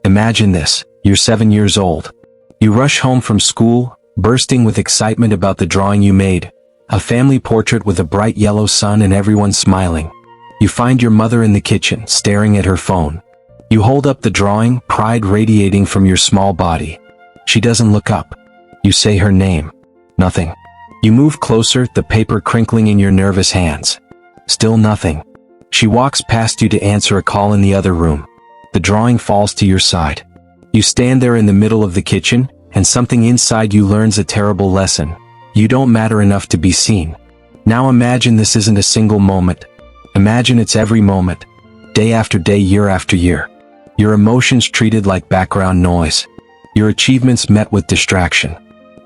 Imagine this, you're 7 years old. You rush home from school, bursting with excitement about the drawing you made, a family portrait with a bright yellow sun and everyone smiling. You find your mother in the kitchen, staring at her phone. You hold up the drawing, pride radiating from your small body. She doesn't look up. You say her name. Nothing. You move closer, the paper crinkling in your nervous hands. Still nothing. She walks past you to answer a call in the other room. The drawing falls to your side. You stand there in the middle of the kitchen, and something inside you learns a terrible lesson. You don't matter enough to be seen. Now imagine this isn't a single moment. Imagine it's every moment. Day after day, year after year. Your emotions treated like background noise. Your achievements met with distraction.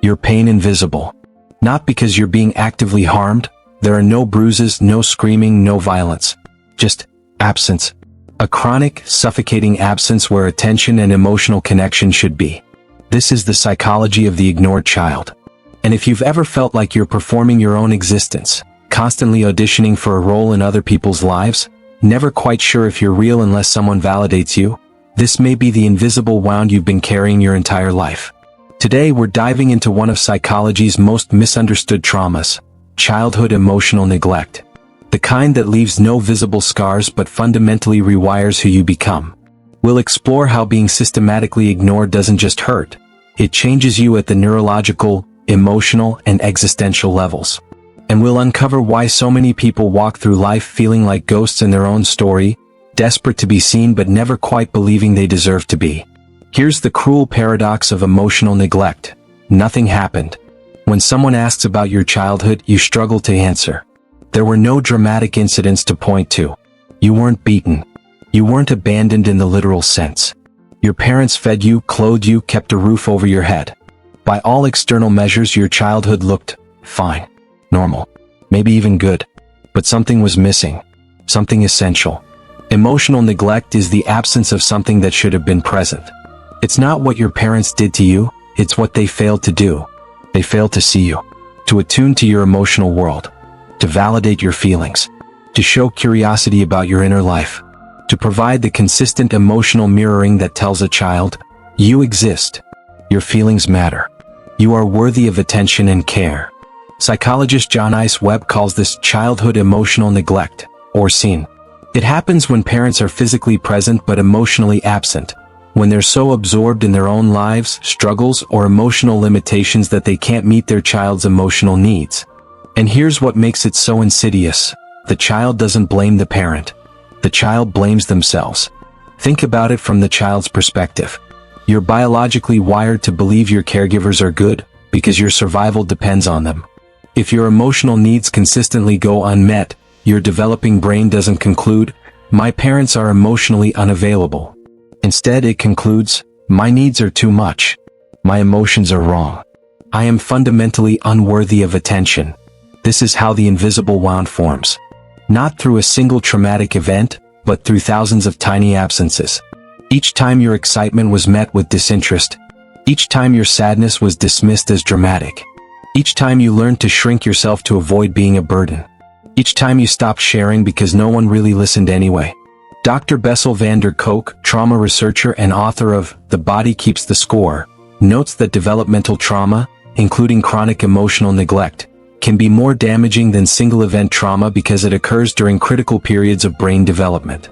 Your pain invisible. Not because you're being actively harmed. There are no bruises, no screaming, no violence. Just absence. A chronic, suffocating absence where attention and emotional connection should be. This is the psychology of the ignored child. And if you've ever felt like you're performing your own existence, constantly auditioning for a role in other people's lives, never quite sure if you're real unless someone validates you, this may be the invisible wound you've been carrying your entire life. Today we're diving into one of psychology's most misunderstood traumas, childhood emotional neglect. The kind that leaves no visible scars but fundamentally rewires who you become. We'll explore how being systematically ignored doesn't just hurt, it changes you at the neurological, emotional, and existential levels. And we'll uncover why so many people walk through life feeling like ghosts in their own story, desperate to be seen but never quite believing they deserve to be. Here's the cruel paradox of emotional neglect. Nothing happened. When someone asks about your childhood, you struggle to answer. There were no dramatic incidents to point to. You weren't beaten. You weren't abandoned in the literal sense. Your parents fed you, clothed you, kept a roof over your head. By all external measures, your childhood looked fine, normal, maybe even good. But something was missing. Something essential. Emotional neglect is the absence of something that should have been present. It's not what your parents did to you, it's what they failed to do. They failed to see you, to attune to your emotional world, to validate your feelings, to show curiosity about your inner life, to provide the consistent emotional mirroring that tells a child, you exist, your feelings matter, you are worthy of attention and care. Psychologist John Ice Webb calls this childhood emotional neglect, or SENE. It happens when parents are physically present but emotionally absent, when they're so absorbed in their own lives, struggles, or emotional limitations that they can't meet their child's emotional needs. And here's what makes it so insidious. The child doesn't blame the parent. The child blames themselves. Think about it from the child's perspective. You're biologically wired to believe your caregivers are good, because your survival depends on them. If your emotional needs consistently go unmet, your developing brain doesn't conclude, my parents are emotionally unavailable. Instead, it concludes, my needs are too much. My emotions are wrong. I am fundamentally unworthy of attention. This is how the invisible wound forms. Not through a single traumatic event, but through thousands of tiny absences. Each time your excitement was met with disinterest. Each time your sadness was dismissed as dramatic. Each time you learned to shrink yourself to avoid being a burden. Each time you stopped sharing because no one really listened anyway. Dr. Bessel van der Kolk, trauma researcher and author of The Body Keeps the Score, notes that developmental trauma, including chronic emotional neglect, can be more damaging than single-event trauma because it occurs during critical periods of brain development.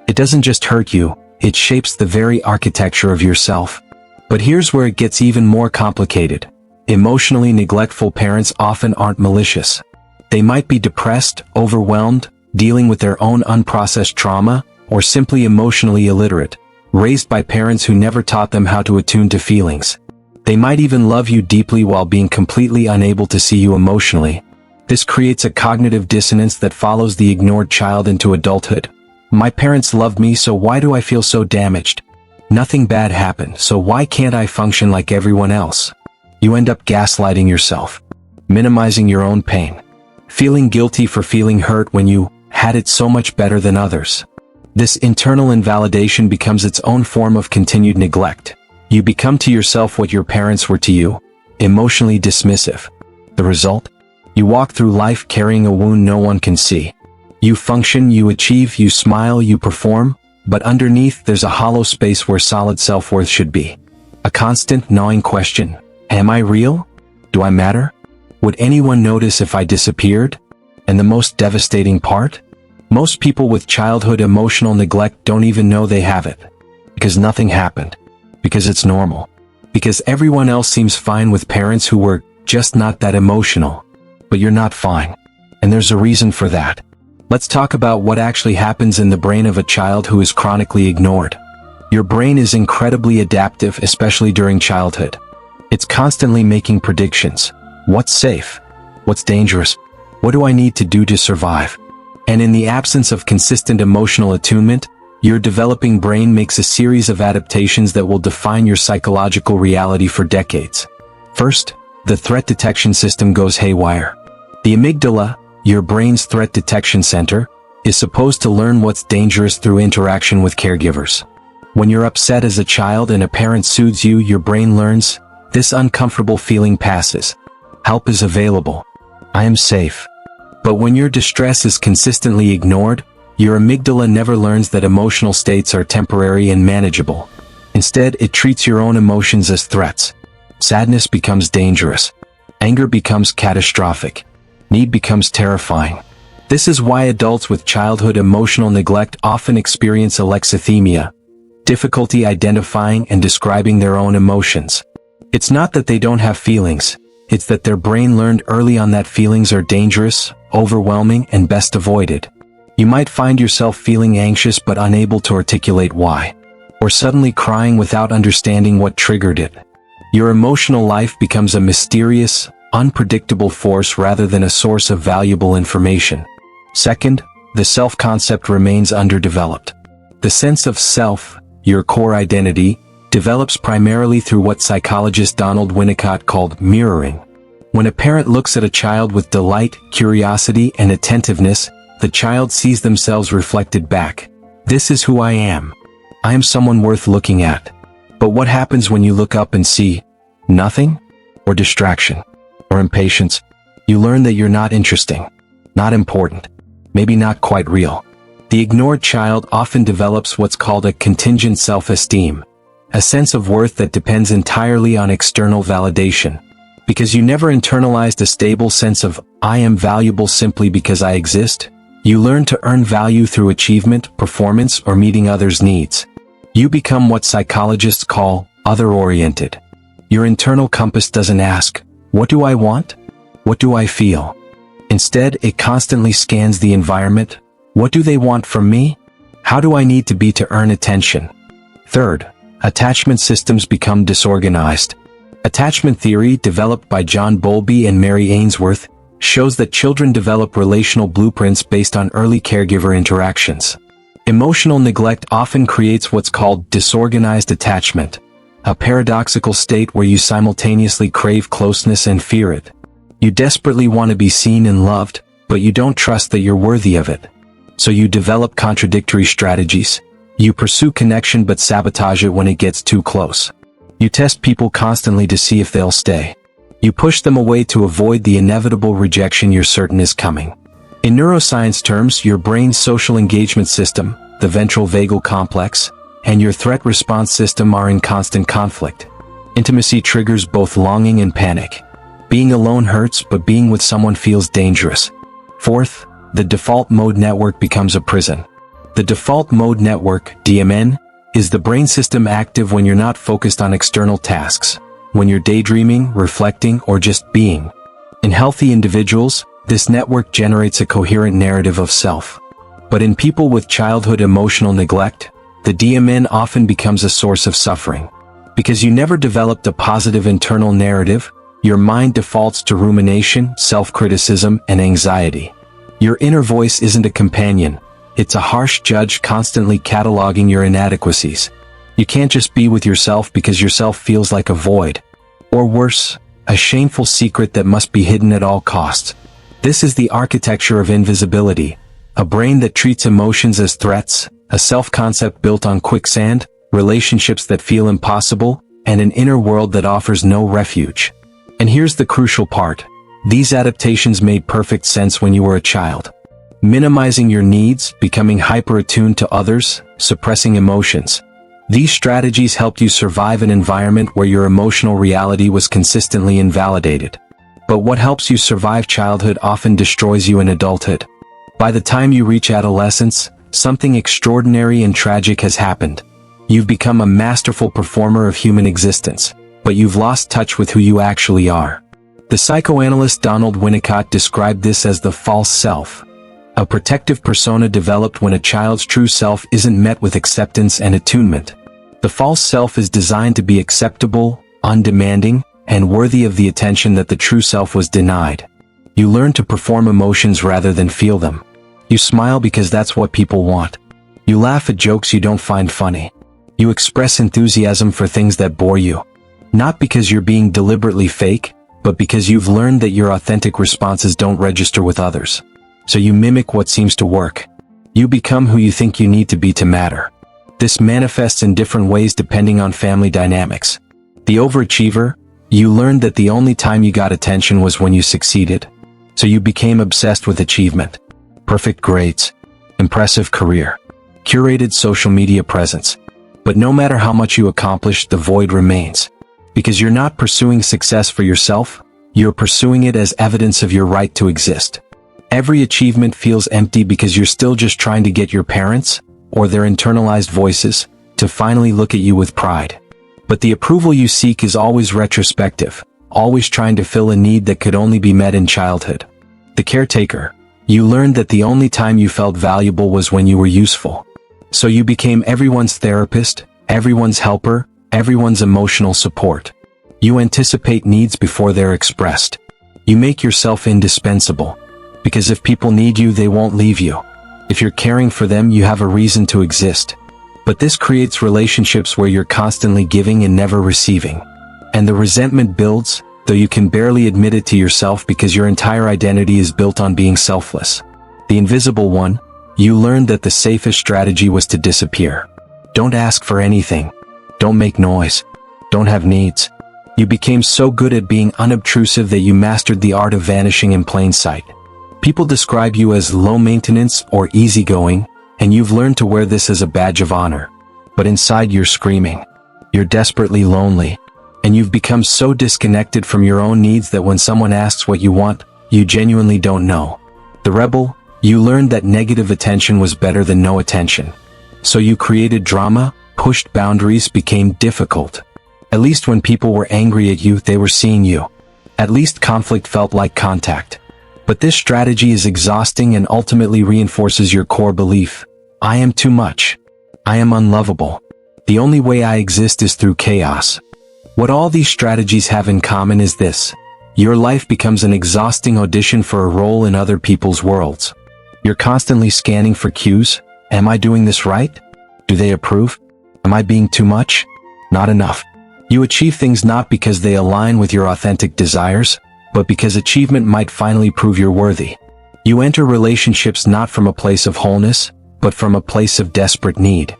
It doesn't just hurt you, it shapes the very architecture of yourself. But here's where it gets even more complicated. Emotionally neglectful parents often aren't malicious. They might be depressed, overwhelmed, dealing with their own unprocessed trauma, or simply emotionally illiterate, raised by parents who never taught them how to attune to feelings. They might even love you deeply while being completely unable to see you emotionally. This creates a cognitive dissonance that follows the ignored child into adulthood. My parents loved me, so why do I feel so damaged? Nothing bad happened, so why can't I function like everyone else? You end up gaslighting yourself, minimizing your own pain, feeling guilty for feeling hurt when you had it so much better than others. This internal invalidation becomes its own form of continued neglect. You become to yourself what your parents were to you, emotionally dismissive. The result? You walk through life carrying a wound no one can see. You function, you achieve, you smile, you perform, but underneath there's a hollow space where solid self-worth should be. A constant, gnawing question. Am I real? Do I matter? Would anyone notice if I disappeared? And the most devastating part? Most people with childhood emotional neglect don't even know they have it. Because nothing happened. Because it's normal. Because everyone else seems fine with parents who were just not that emotional. But you're not fine. And there's a reason for that. Let's talk about what actually happens in the brain of a child who is chronically ignored. Your brain is incredibly adaptive, especially during childhood. It's constantly making predictions. What's safe? What's dangerous? What do I need to do to survive? And in the absence of consistent emotional attunement, your developing brain makes a series of adaptations that will define your psychological reality for decades. First, the threat detection system goes haywire. The amygdala, your brain's threat detection center, is supposed to learn what's dangerous through interaction with caregivers. When you're upset as a child and a parent soothes you, your brain learns, this uncomfortable feeling passes. Help is available. I am safe. But when your distress is consistently ignored, your amygdala never learns that emotional states are temporary and manageable. Instead, it treats your own emotions as threats. Sadness becomes dangerous. Anger becomes catastrophic. Need becomes terrifying. This is why adults with childhood emotional neglect often experience alexithymia, difficulty identifying and describing their own emotions. It's not that they don't have feelings, it's that their brain learned early on that feelings are dangerous, overwhelming, and best avoided. You might find yourself feeling anxious but unable to articulate why, or suddenly crying without understanding what triggered it. Your emotional life becomes a mysterious, unpredictable force rather than a source of valuable information. Second, the self-concept remains underdeveloped. The sense of self, your core identity, develops primarily through what psychologist Donald Winnicott called mirroring. When a parent looks at a child with delight, curiosity, and attentiveness, the child sees themselves reflected back. This is who I am. I am someone worth looking at. But what happens when you look up and see nothing? Or distraction? Or impatience? You learn that you're not interesting, not important, maybe not quite real. The ignored child often develops what's called a contingent self-esteem, a sense of worth that depends entirely on external validation. Because you never internalized a stable sense of, I am valuable simply because I exist, you learn to earn value through achievement, performance, or meeting others' needs. You become what psychologists call other-oriented. Your internal compass doesn't ask, what do I want? What do I feel? Instead, it constantly scans the environment. What do they want from me? How do I need to be to earn attention? Third, attachment systems become disorganized. Attachment theory, developed by John Bowlby and Mary Ainsworth, shows that children develop relational blueprints based on early caregiver interactions. Emotional neglect often creates what's called disorganized attachment, a paradoxical state where you simultaneously crave closeness and fear it. You desperately want to be seen and loved, but you don't trust that you're worthy of it. So you develop contradictory strategies. You pursue connection but sabotage it when it gets too close. You test people constantly to see if they'll stay. You push them away to avoid the inevitable rejection you're certain is coming. In neuroscience terms, your brain's social engagement system, the ventral vagal complex, and your threat response system are in constant conflict. Intimacy triggers both longing and panic. Being alone hurts, but being with someone feels dangerous. Fourth, the default mode network becomes a prison. The default mode network, DMN, is the brain system active when you're not focused on external tasks, when you're daydreaming, reflecting, or just being. In healthy individuals, this network generates a coherent narrative of self. But in people with childhood emotional neglect, the DMN often becomes a source of suffering. Because you never developed a positive internal narrative, your mind defaults to rumination, self-criticism, and anxiety. Your inner voice isn't a companion. It's a harsh judge constantly cataloging your inadequacies. You can't just be with yourself because yourself feels like a void. Or worse, a shameful secret that must be hidden at all costs. This is the architecture of invisibility, a brain that treats emotions as threats, a self-concept built on quicksand, relationships that feel impossible, and an inner world that offers no refuge. And here's the crucial part. These adaptations made perfect sense when you were a child. minimizing your needs, becoming hyper-attuned to others, suppressing emotions. These strategies helped you survive an environment where your emotional reality was consistently invalidated. But what helps you survive childhood often destroys you in adulthood. By the time you reach adolescence, something extraordinary and tragic has happened. You've become a masterful performer of human existence, but you've lost touch with who you actually are. The psychoanalyst Donald Winnicott described this as the false self, a protective persona developed when a child's true self isn't met with acceptance and attunement. The false self is designed to be acceptable, undemanding, and worthy of the attention that the true self was denied. You learn to perform emotions rather than feel them. You smile because that's what people want. You laugh at jokes you don't find funny. You express enthusiasm for things that bore you. Not because you're being deliberately fake, but because you've learned that your authentic responses don't register with others. So you mimic what seems to work. You become who you think you need to be to matter. This manifests in different ways depending on family dynamics. The overachiever, you learned that the only time you got attention was when you succeeded. So you became obsessed with achievement. Perfect grades, impressive career, curated social media presence. But no matter how much you accomplish, the void remains. Because you're not pursuing success for yourself, you're pursuing it as evidence of your right to exist. Every achievement feels empty because you're still just trying to get your parents, or their internalized voices, to finally look at you with pride. But the approval you seek is always retrospective, always trying to fill a need that could only be met in childhood. The caretaker, you learned that the only time you felt valuable was when you were useful. So you became everyone's therapist, everyone's helper, everyone's emotional support. You anticipate needs before they're expressed. You make yourself indispensable. Because if people need you, they won't leave you. If you're caring for them, you have a reason to exist. But this creates relationships where you're constantly giving and never receiving. And the resentment builds, though you can barely admit it to yourself because your entire identity is built on being selfless. The invisible one, you learned that the safest strategy was to disappear. Don't ask for anything. Don't make noise. Don't have needs. You became so good at being unobtrusive that you mastered the art of vanishing in plain sight. People describe you as low maintenance or easygoing, and you've learned to wear this as a badge of honor. But inside you're screaming. You're desperately lonely. And you've become so disconnected from your own needs that when someone asks what you want, you genuinely don't know. The rebel, you learned that negative attention was better than no attention. So you created drama, pushed boundaries, became difficult. At least when people were angry at you, they were seeing you. At least conflict felt like contact. But this strategy is exhausting and ultimately reinforces your core belief. I am too much. I am unlovable. The only way I exist is through chaos. What all these strategies have in common is this. Your life becomes an exhausting audition for a role in other people's worlds. You're constantly scanning for cues. Am I doing this right? Do they approve? Am I being too much? Not enough. You achieve things not because they align with your authentic desires, but because achievement might finally prove you're worthy. You enter relationships not from a place of wholeness, but from a place of desperate need.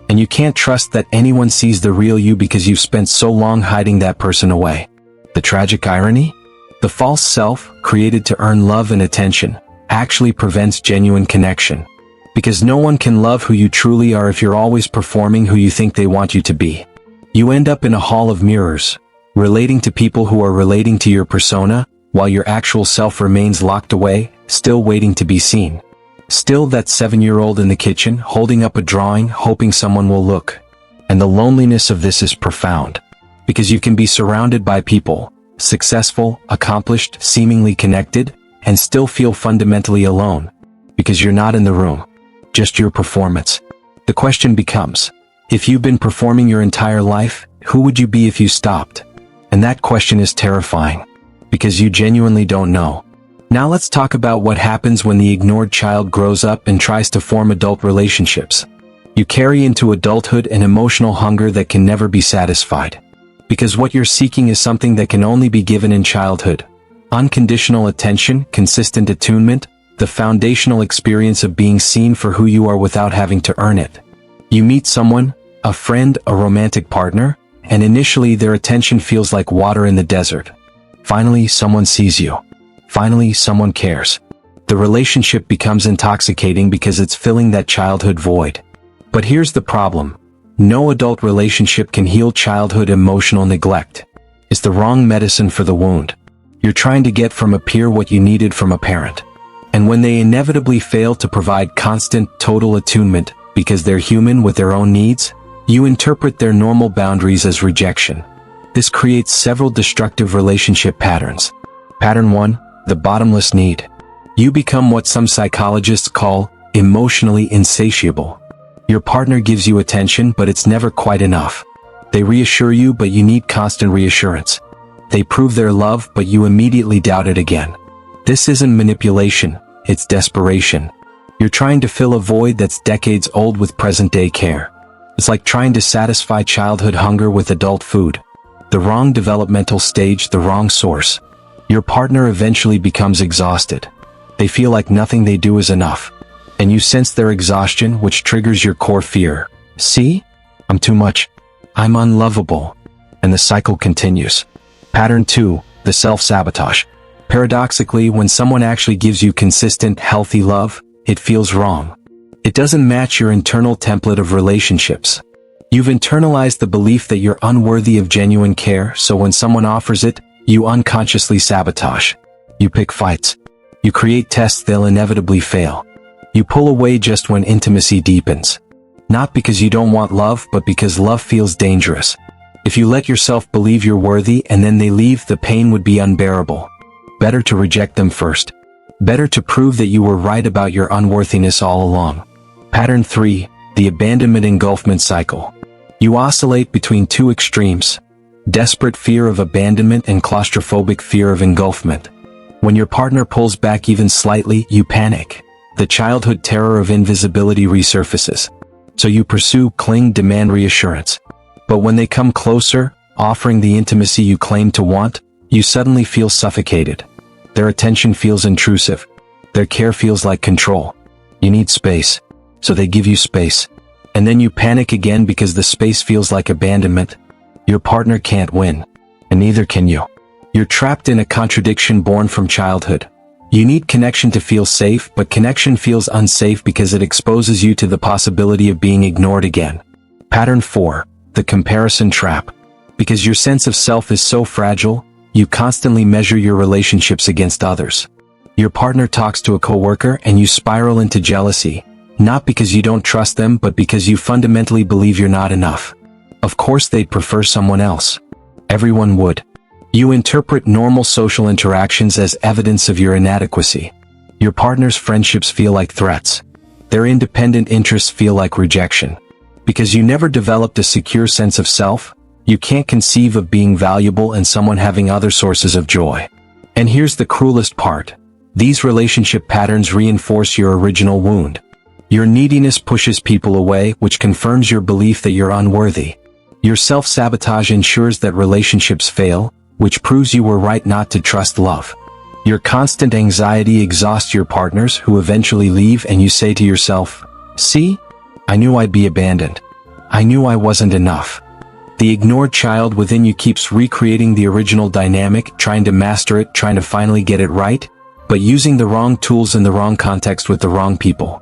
And you can't trust that anyone sees the real you because you've spent so long hiding that person away. The tragic irony? The false self, created to earn love and attention, actually prevents genuine connection. Because no one can love who you truly are if you're always performing who you think they want you to be. You end up in a hall of mirrors, relating to people who are relating to your persona, while your actual self remains locked away, still waiting to be seen. Still that 7-year-old in the kitchen, holding up a drawing, hoping someone will look. And the loneliness of this is profound. Because you can be surrounded by people, successful, accomplished, seemingly connected, and still feel fundamentally alone. Because you're not in the room. Just your performance. The question becomes, if you've been performing your entire life, who would you be if you stopped? And that question is terrifying. Because you genuinely don't know. Now let's talk about what happens when the ignored child grows up and tries to form adult relationships. You carry into adulthood an emotional hunger that can never be satisfied. Because what you're seeking is something that can only be given in childhood. Unconditional attention, consistent attunement, the foundational experience of being seen for who you are without having to earn it. You meet someone, a friend, a romantic partner, and initially their attention feels like water in the desert. Finally, someone sees you. Finally, someone cares. The relationship becomes intoxicating because it's filling that childhood void. But here's the problem. No adult relationship can heal childhood emotional neglect. It's the wrong medicine for the wound. You're trying to get from a peer what you needed from a parent. And when they inevitably fail to provide constant, total attunement, because they're human with their own needs, you interpret their normal boundaries as rejection. This creates several destructive relationship patterns. Pattern 1, the bottomless need. You become what some psychologists call emotionally insatiable. Your partner gives you attention, but it's never quite enough. They reassure you, but you need constant reassurance. They prove their love, but you immediately doubt it again. This isn't manipulation, it's desperation. You're trying to fill a void that's decades old with present-day care. It's like trying to satisfy childhood hunger with adult food. The wrong developmental stage, the wrong source. Your partner eventually becomes exhausted. They feel like nothing they do is enough. And you sense their exhaustion, which triggers your core fear. See? I'm too much. I'm unlovable. And the cycle continues. Pattern 2, the self-sabotage. Paradoxically, when someone actually gives you consistent, healthy love, it feels wrong. It doesn't match your internal template of relationships. You've internalized the belief that you're unworthy of genuine care, so when someone offers it, you unconsciously sabotage. You pick fights. You create tests they'll inevitably fail. You pull away just when intimacy deepens. Not because you don't want love, but because love feels dangerous. If you let yourself believe you're worthy and then they leave, the pain would be unbearable. Better to reject them first. Better to prove that you were right about your unworthiness all along. Pattern 3, the abandonment engulfment cycle. You oscillate between two extremes. Desperate fear of abandonment and claustrophobic fear of engulfment. When your partner pulls back even slightly, you panic. The childhood terror of invisibility resurfaces. So you pursue, cling, demand reassurance. But when they come closer, offering the intimacy you claim to want, you suddenly feel suffocated. Their attention feels intrusive. Their care feels like control. You need space. So they give you space. And then you panic again because the space feels like abandonment. Your partner can't win. And neither can you. You're trapped in a contradiction born from childhood. You need connection to feel safe, but connection feels unsafe because it exposes you to the possibility of being ignored again. Pattern 4, the comparison trap. Because your sense of self is so fragile, you constantly measure your relationships against others. Your partner talks to a coworker and you spiral into jealousy, not because you don't trust them, but because you fundamentally believe you're not enough. Of course they'd prefer someone else. Everyone would. You interpret normal social interactions as evidence of your inadequacy. Your partner's friendships feel like threats. Their independent interests feel like rejection. Because you never developed a secure sense of self, you can't conceive of being valuable and someone having other sources of joy. And here's the cruelest part. These relationship patterns reinforce your original wound. Your neediness pushes people away, which confirms your belief that you're unworthy. Your self-sabotage ensures that relationships fail, which proves you were right not to trust love. Your constant anxiety exhausts your partners, who eventually leave, and you say to yourself, "See? I knew I'd be abandoned. I knew I wasn't enough." The ignored child within you keeps recreating the original dynamic, trying to master it, trying to finally get it right, but using the wrong tools in the wrong context with the wrong people.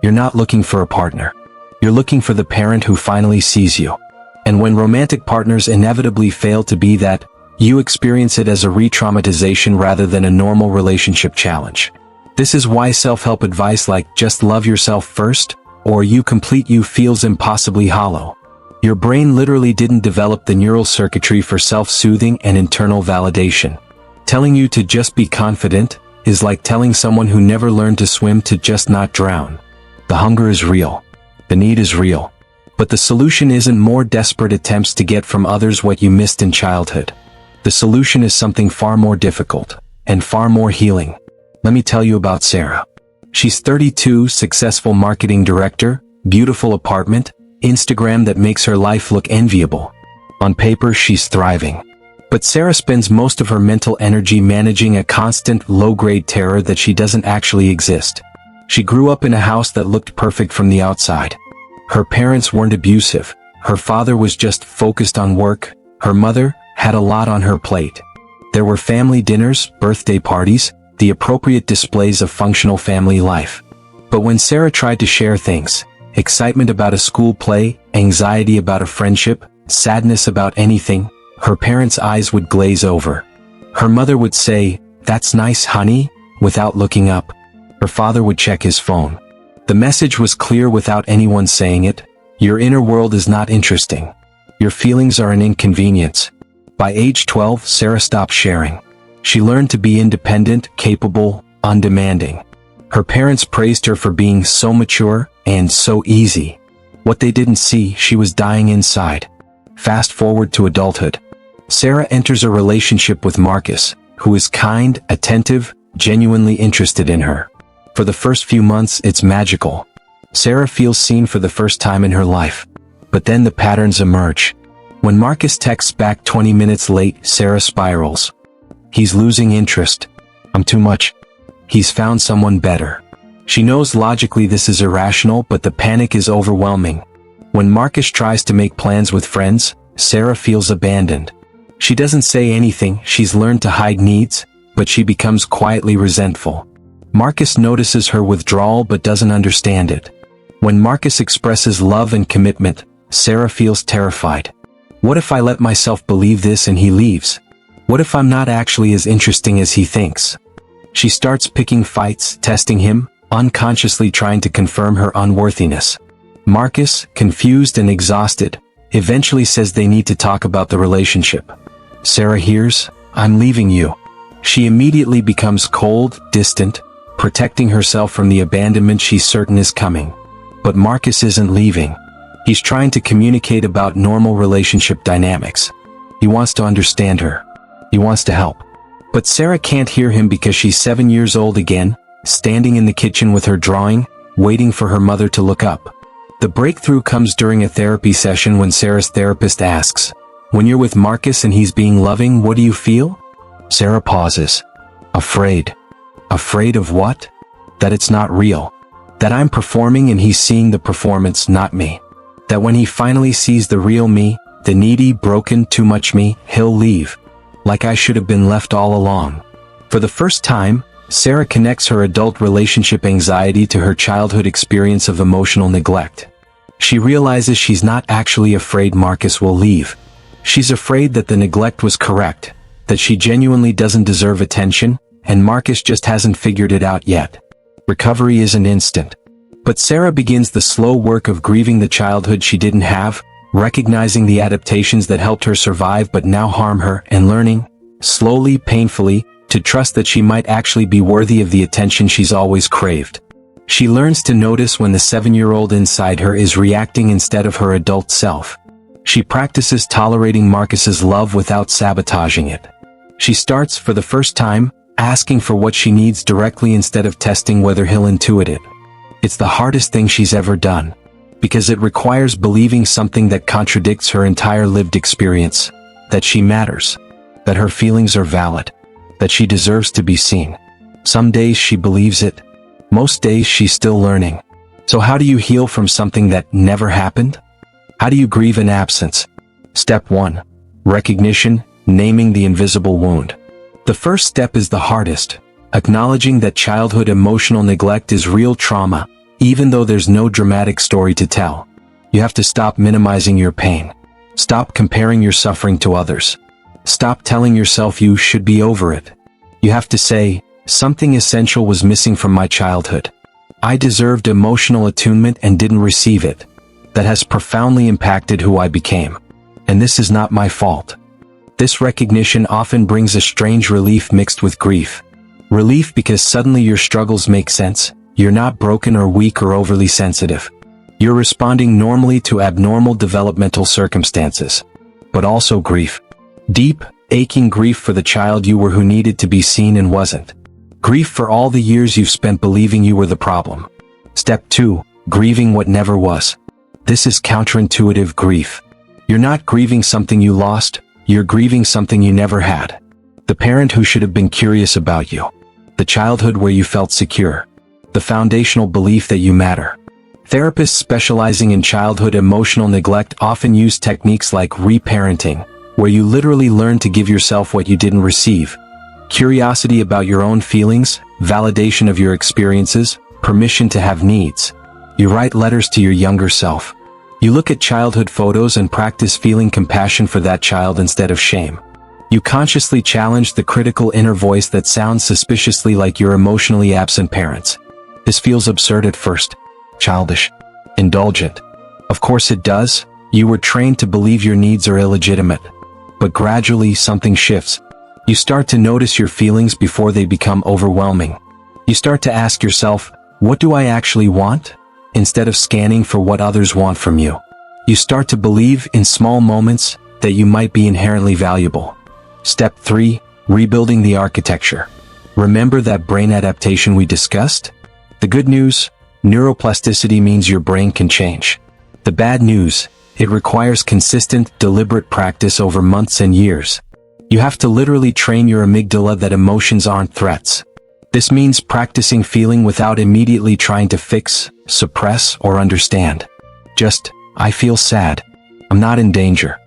You're not looking for a partner. You're looking for the parent who finally sees you. And when romantic partners inevitably fail to be that, you experience it as a re-traumatization rather than a normal relationship challenge. This is why self-help advice like "just love yourself first" or "you complete you" feels impossibly hollow. Your brain literally didn't develop the neural circuitry for self-soothing and internal validation. Telling you to just be confident is like telling someone who never learned to swim to just not drown. The hunger is real. The need is real. But the solution isn't more desperate attempts to get from others what you missed in childhood. The solution is something far more difficult, and far more healing. Let me tell you about Sarah. She's 32, successful marketing director, beautiful apartment, Instagram that makes her life look enviable. On paper, she's thriving. But Sarah spends most of her mental energy managing a constant, low-grade terror that she doesn't actually exist. She grew up in a house that looked perfect from the outside. Her parents weren't abusive. Her father was just focused on work. Her mother had a lot on her plate. There were family dinners, birthday parties, the appropriate displays of functional family life. But when Sarah tried to share things, excitement about a school play, anxiety about a friendship, sadness about anything, her parents' eyes would glaze over. Her mother would say, "That's nice, honey," without looking up. Her father would check his phone. The message was clear without anyone saying it: your inner world is not interesting. Your feelings are an inconvenience. By age 12, Sarah stopped sharing. She learned to be independent, capable, undemanding. Her parents praised her for being so mature and so easy. What they didn't see, she was dying inside. Fast forward to adulthood. Sarah enters a relationship with Marcus, who is kind, attentive, genuinely interested in her. For the first few months, it's magical. Sarah feels seen for the first time in her life. But then the patterns emerge. When Marcus texts back 20 minutes late, Sarah spirals. He's losing interest. I'm too much. He's found someone better. She knows logically this is irrational, but the panic is overwhelming. When Marcus tries to make plans with friends, Sarah feels abandoned. She doesn't say anything, she's learned to hide needs, but she becomes quietly resentful. Marcus notices her withdrawal but doesn't understand it. When Marcus expresses love and commitment, Sarah feels terrified. What if I let myself believe this and he leaves? What if I'm not actually as interesting as he thinks? She starts picking fights, testing him, unconsciously trying to confirm her unworthiness. Marcus, confused and exhausted, eventually says they need to talk about the relationship. Sarah hears, "I'm leaving you." She immediately becomes cold, distant, protecting herself from the abandonment she's certain is coming. But Marcus isn't leaving. He's trying to communicate about normal relationship dynamics. He wants to understand her. He wants to help. But Sarah can't hear him because she's 7 years old again, standing in the kitchen with her drawing, waiting for her mother to look up. The breakthrough comes during a therapy session when Sarah's therapist asks, "When you're with Marcus and he's being loving, what do you feel?" Sarah pauses. Afraid. Afraid of what? That it's not real. That I'm performing and he's seeing the performance, not me. That when he finally sees the real me, the needy, broken, too much me, he'll leave. Like I should have been left all along. For the first time, Sarah connects her adult relationship anxiety to her childhood experience of emotional neglect. She realizes she's not actually afraid Marcus will leave. She's afraid that the neglect was correct, that she genuinely doesn't deserve attention, and Marcus just hasn't figured it out yet. Recovery isn't instant. But Sarah begins the slow work of grieving the childhood she didn't have, recognizing the adaptations that helped her survive but now harm her, and learning, slowly, painfully, to trust that she might actually be worthy of the attention she's always craved. She learns to notice when the 7-year-old inside her is reacting instead of her adult self. She practices tolerating Marcus's love without sabotaging it. She starts, for the first time, asking for what she needs directly instead of testing whether he'll intuit it. It's the hardest thing she's ever done, because it requires believing something that contradicts her entire lived experience, that she matters, that her feelings are valid, that she deserves to be seen. Some days she believes it. Most days she's still learning. So how do you heal from something that never happened? How do you grieve an absence? Step 1. Recognition, naming the invisible wound. The first step is the hardest, acknowledging that childhood emotional neglect is real trauma, even though there's no dramatic story to tell. You have to stop minimizing your pain. Stop comparing your suffering to others. Stop telling yourself you should be over it. You have to say, something essential was missing from my childhood. I deserved emotional attunement and didn't receive it. That has profoundly impacted who I became. And this is not my fault. This recognition often brings a strange relief mixed with grief. Relief because suddenly your struggles make sense. You're not broken or weak or overly sensitive. You're responding normally to abnormal developmental circumstances. But also grief. Deep, aching grief for the child you were who needed to be seen and wasn't. Grief for all the years you've spent believing you were the problem. Step 2. Grieving what never was. This is counterintuitive grief. You're not grieving something you lost, you're grieving something you never had. The parent who should have been curious about you. The childhood where you felt secure. The foundational belief that you matter. Therapists specializing in childhood emotional neglect often use techniques like reparenting, where you literally learn to give yourself what you didn't receive. Curiosity about your own feelings, validation of your experiences, permission to have needs. You write letters to your younger self. You look at childhood photos and practice feeling compassion for that child instead of shame. You consciously challenge the critical inner voice that sounds suspiciously like your emotionally absent parents. This feels absurd at first. Childish. Indulgent. Of course it does. You were trained to believe your needs are illegitimate. But gradually something shifts. You start to notice your feelings before they become overwhelming. You start to ask yourself, what do I actually want? Instead of scanning for what others want from you. You start to believe in small moments that you might be inherently valuable. Step 3. Rebuilding the architecture. Remember that brain adaptation we discussed? The good news, neuroplasticity means your brain can change. The bad news, it requires consistent, deliberate practice over months and years. You have to literally train your amygdala that emotions aren't threats. This means practicing feeling without immediately trying to fix, suppress, or understand. Just, I feel sad. I'm not in danger.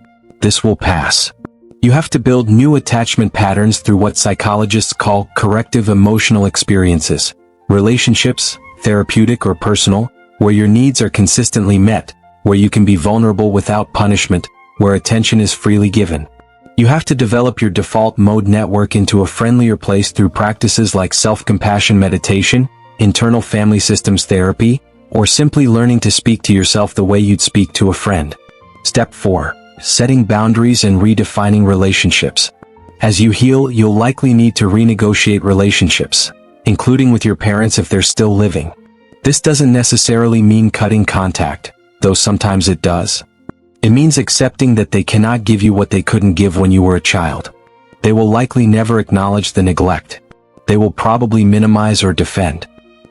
This will pass. You have to build new attachment patterns through what psychologists call corrective emotional experiences. Relationships, therapeutic or personal, where your needs are consistently met, where you can be vulnerable without punishment, where attention is freely given. You have to develop your default mode network into a friendlier place through practices like self-compassion meditation, internal family systems therapy, or simply learning to speak to yourself the way you'd speak to a friend. Step 4. Setting boundaries and redefining relationships. As you heal, you'll likely need to renegotiate relationships, including with your parents if they're still living. This doesn't necessarily mean cutting contact, though sometimes it does. It means accepting that they cannot give you what they couldn't give when you were a child. They will likely never acknowledge the neglect. They will probably minimize or defend.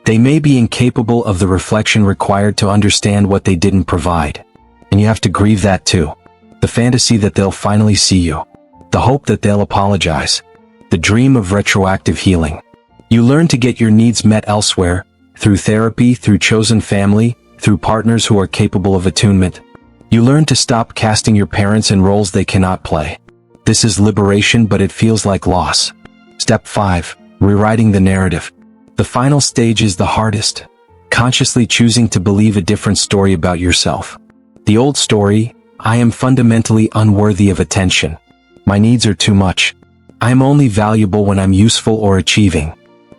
They may be incapable of the reflection required to understand what they didn't provide. And you have to grieve that too. The fantasy that they'll finally see you. The hope that they'll apologize. The dream of retroactive healing. You learn to get your needs met elsewhere, through therapy, through chosen family, through partners who are capable of attunement. You learn to stop casting your parents in roles they cannot play. This is liberation, but it feels like loss. Step 5. Rewriting the narrative. The final stage is the hardest. Consciously choosing to believe a different story about yourself. The old story, I am fundamentally unworthy of attention. My needs are too much. I am only valuable when I'm useful or achieving.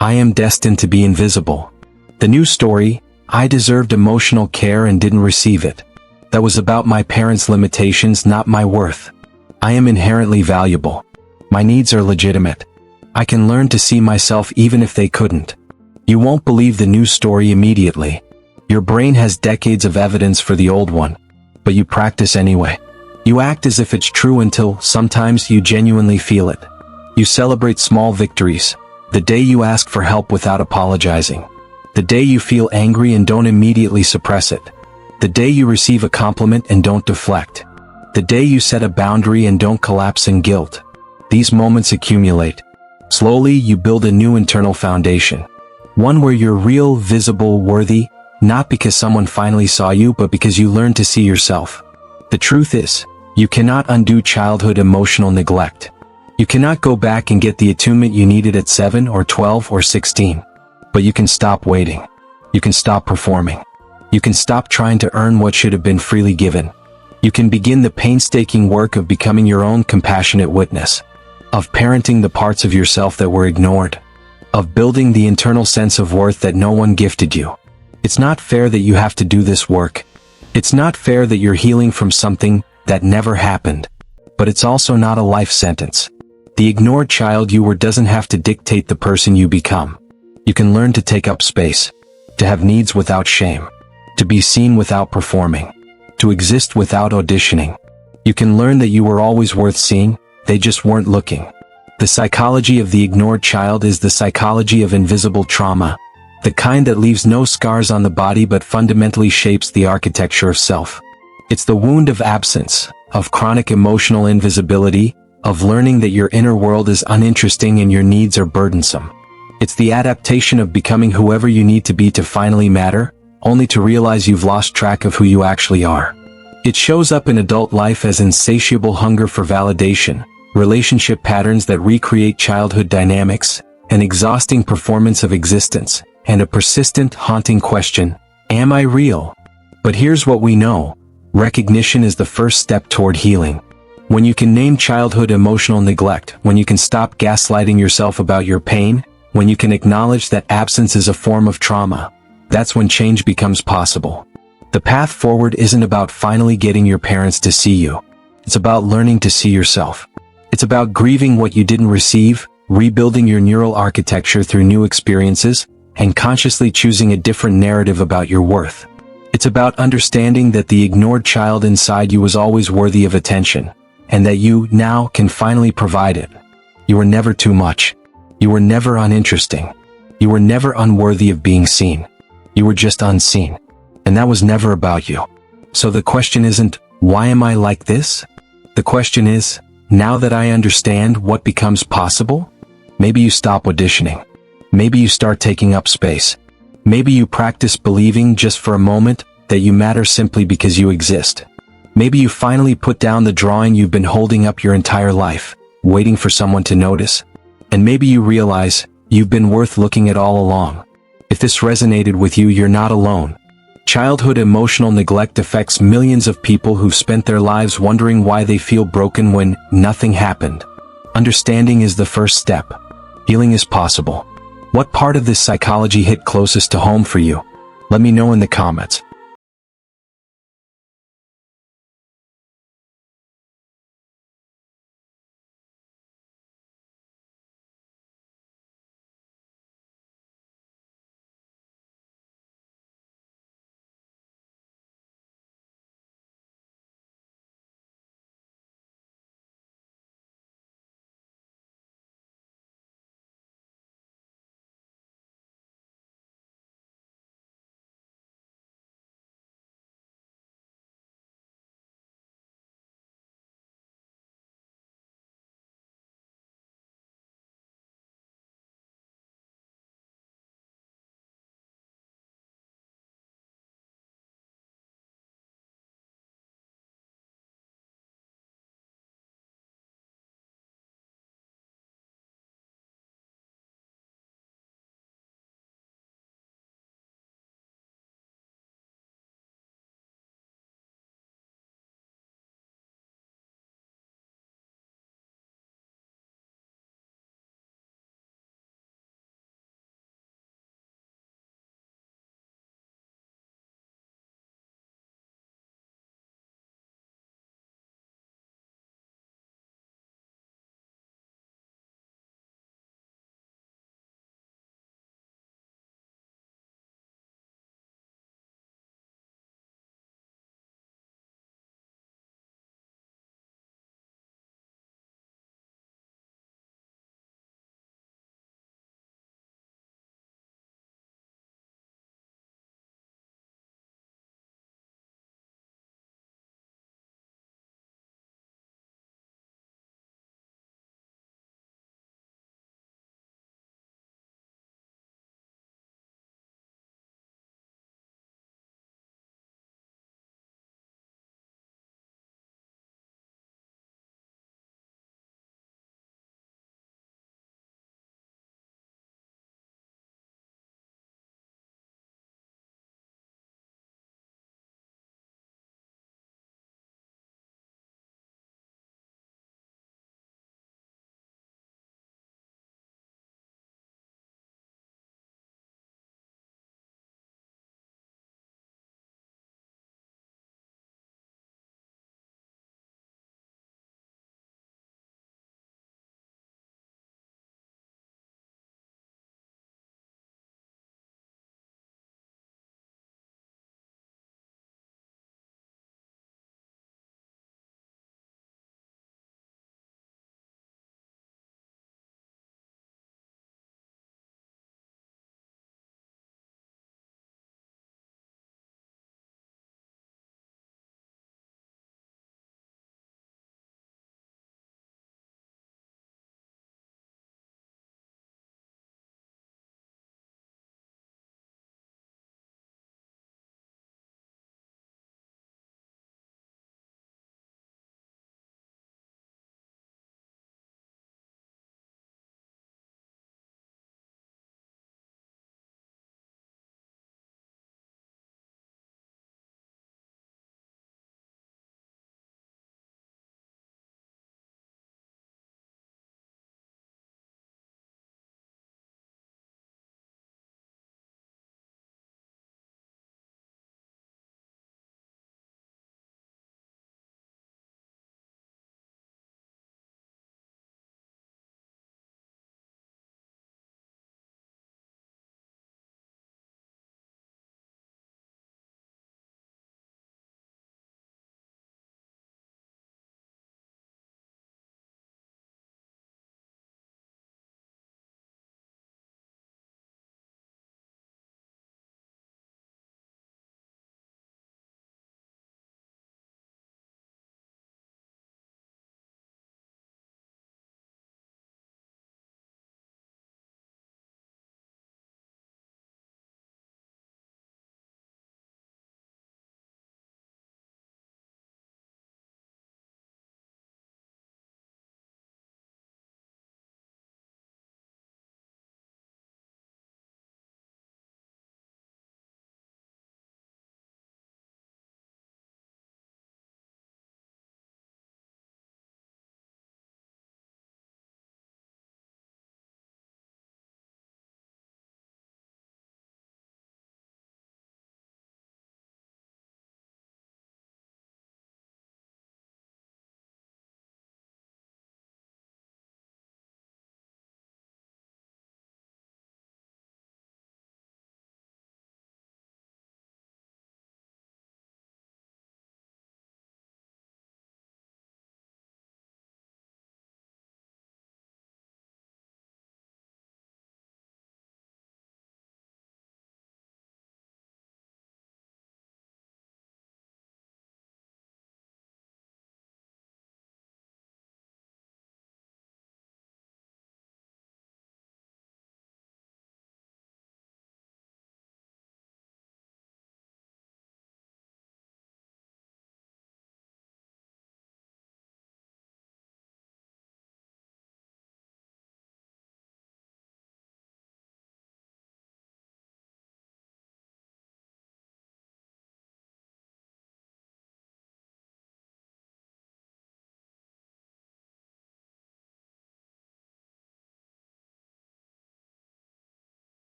I am destined to be invisible. The new story, I deserved emotional care and didn't receive it. That was about my parents' limitations, not my worth. I am inherently valuable. My needs are legitimate. I can learn to see myself even if they couldn't. You won't believe the new story immediately. Your brain has decades of evidence for the old one, but you practice anyway. You act as if it's true until sometimes you genuinely feel it. You celebrate small victories. The day you ask for help without apologizing. The day you feel angry and don't immediately suppress it. The day you receive a compliment and don't deflect. The day you set a boundary and don't collapse in guilt. These moments accumulate. Slowly you build a new internal foundation. One where you're real, visible, worthy, not because someone finally saw you, but because you learned to see yourself. The truth is, you cannot undo childhood emotional neglect. You cannot go back and get the attunement you needed at 7 or 12 or 16. But you can stop waiting. You can stop performing. You can stop trying to earn what should have been freely given. You can begin the painstaking work of becoming your own compassionate witness. Of parenting the parts of yourself that were ignored. Of building the internal sense of worth that no one gifted you. It's not fair that you have to do this work. It's not fair that you're healing from something that never happened. But it's also not a life sentence. The ignored child you were doesn't have to dictate the person you become. You can learn to take up space. To have needs without shame. To be seen without performing. To exist without auditioning. You can learn that you were always worth seeing, they just weren't looking. The psychology of the ignored child is the psychology of invisible trauma. The kind that leaves no scars on the body but fundamentally shapes the architecture of self. It's the wound of absence, of chronic emotional invisibility, of learning that your inner world is uninteresting and your needs are burdensome. It's the adaptation of becoming whoever you need to be to finally matter, only to realize you've lost track of who you actually are. It shows up in adult life as insatiable hunger for validation, relationship patterns that recreate childhood dynamics, an exhausting performance of existence, and a persistent, haunting question, am I real? But here's what we know. Recognition is the first step toward healing. When you can name childhood emotional neglect, when you can stop gaslighting yourself about your pain, when you can acknowledge that absence is a form of trauma, that's when change becomes possible. The path forward isn't about finally getting your parents to see you. It's about learning to see yourself. It's about grieving what you didn't receive, rebuilding your neural architecture through new experiences, and consciously choosing a different narrative about your worth. It's about understanding that the ignored child inside you was always worthy of attention, and that you now can finally provide it. You were never too much. You were never uninteresting. You were never unworthy of being seen. You were just unseen. And that was never about you. So the question isn't, why am I like this? The question is, now that I understand what becomes possible? Maybe you stop auditioning. Maybe you start taking up space. Maybe you practice believing just for a moment that you matter simply because you exist. Maybe you finally put down the drawing you've been holding up your entire life, waiting for someone to notice. And maybe you realize you've been worth looking at all along. If this resonated with you, you're not alone. Childhood emotional neglect affects millions of people who've spent their lives wondering why they feel broken when nothing happened. Understanding is the first step. Healing is possible. What part of this psychology hit closest to home for you? Let me know in the comments.